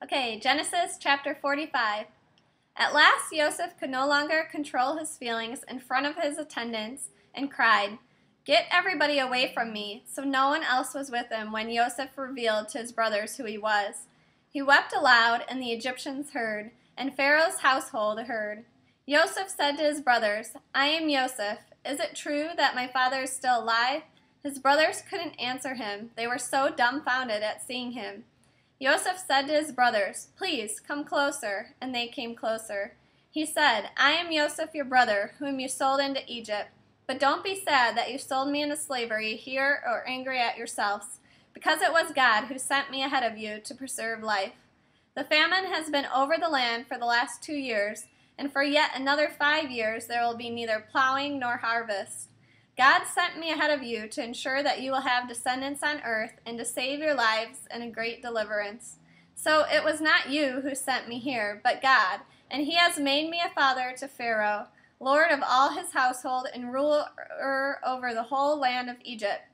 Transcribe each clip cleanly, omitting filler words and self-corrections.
Okay, Genesis chapter 45. At last Joseph could no longer control his feelings in front of his attendants and cried, "Get everybody away from me." So no one else was with him when Joseph revealed to his brothers who he was. He wept aloud, and the Egyptians heard, and Pharaoh's household heard. Joseph said to his brothers, "I am Joseph. Is it true that my father is still alive?" His brothers couldn't answer him. They were so dumbfounded at seeing him. Joseph said to his brothers, "Please, come closer," and they came closer. He said, "I am Joseph, your brother, whom you sold into Egypt. But don't be sad that you sold me into slavery here or angry at yourselves, because it was God who sent me ahead of you to preserve life. The famine has been over the land for the last 2 years, and for yet another 5 years there will be neither plowing nor harvest. God sent me ahead of you to ensure that you will have descendants on earth and to save your lives in a great deliverance. So it was not you who sent me here, but God, and he has made me a father to Pharaoh, Lord of all his household and ruler over the whole land of Egypt.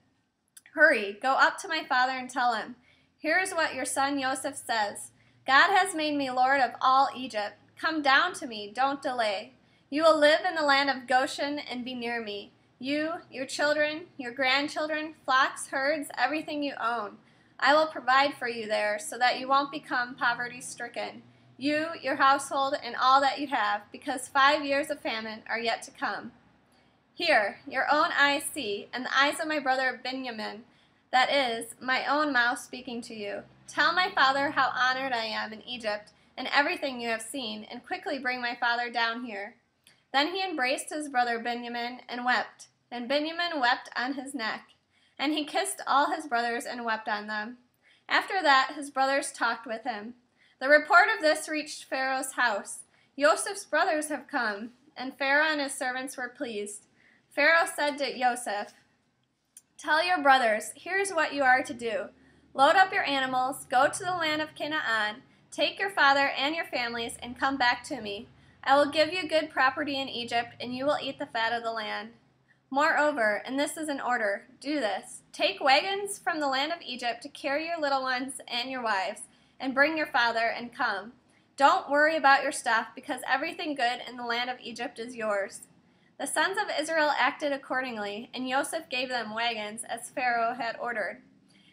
Hurry, go up to my father and tell him, 'Here is what your son Joseph says. God has made me Lord of all Egypt. Come down to me, don't delay. You will live in the land of Goshen and be near me. You, your children, your grandchildren, flocks, herds, everything you own. I will provide for you there so that you won't become poverty-stricken. You, your household, and all that you have, because 5 years of famine are yet to come. Here, your own eyes see, and the eyes of my brother Benjamin, that is, my own mouth speaking to you. Tell my father how honored I am in Egypt, and everything you have seen, and quickly bring my father down here.' Then he embraced his brother Benjamin and wept, and Benjamin wept on his neck. And he kissed all his brothers and wept on them. After that his brothers talked with him. The report of this reached Pharaoh's house. 'Joseph's brothers have come,' and Pharaoh and his servants were pleased. Pharaoh said to Joseph, 'Tell your brothers, here's what you are to do. Load up your animals, go to the land of Canaan, take your father and your families, and come back to me. I will give you good property in Egypt, and you will eat the fat of the land. Moreover, and this is an order, do this. Take wagons from the land of Egypt to carry your little ones and your wives, and bring your father and come. Don't worry about your stuff, because everything good in the land of Egypt is yours.' The sons of Israel acted accordingly, and Joseph gave them wagons as Pharaoh had ordered,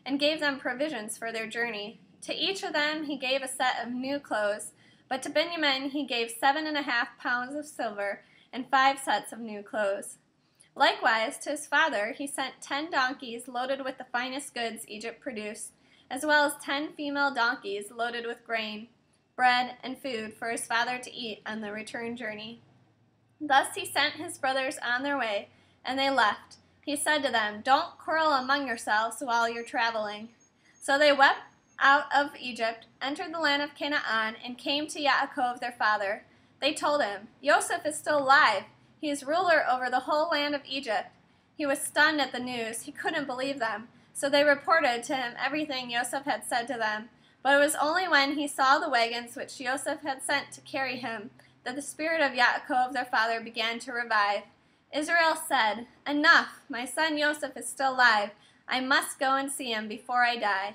and gave them provisions for their journey. To each of them he gave a set of new clothes, but to Benjamin he gave 7.5 pounds of silver and 5 sets of new clothes. Likewise, to his father he sent 10 donkeys loaded with the finest goods Egypt produced, as well as 10 female donkeys loaded with grain, bread, and food for his father to eat on the return journey. Thus he sent his brothers on their way, and they left. He said to them, 'Don't quarrel among yourselves while you're traveling.' So they went out of Egypt, entered the land of Canaan, and came to Yaakov their father. They told him, 'Joseph is still alive. He is ruler over the whole land of Egypt.' He was stunned at the news. He couldn't believe them. So they reported to him everything Joseph had said to them. But it was only when he saw the wagons which Joseph had sent to carry him that the spirit of Yaakov their father began to revive. Israel said, 'Enough! My son Joseph is still alive. I must go and see him before I die.'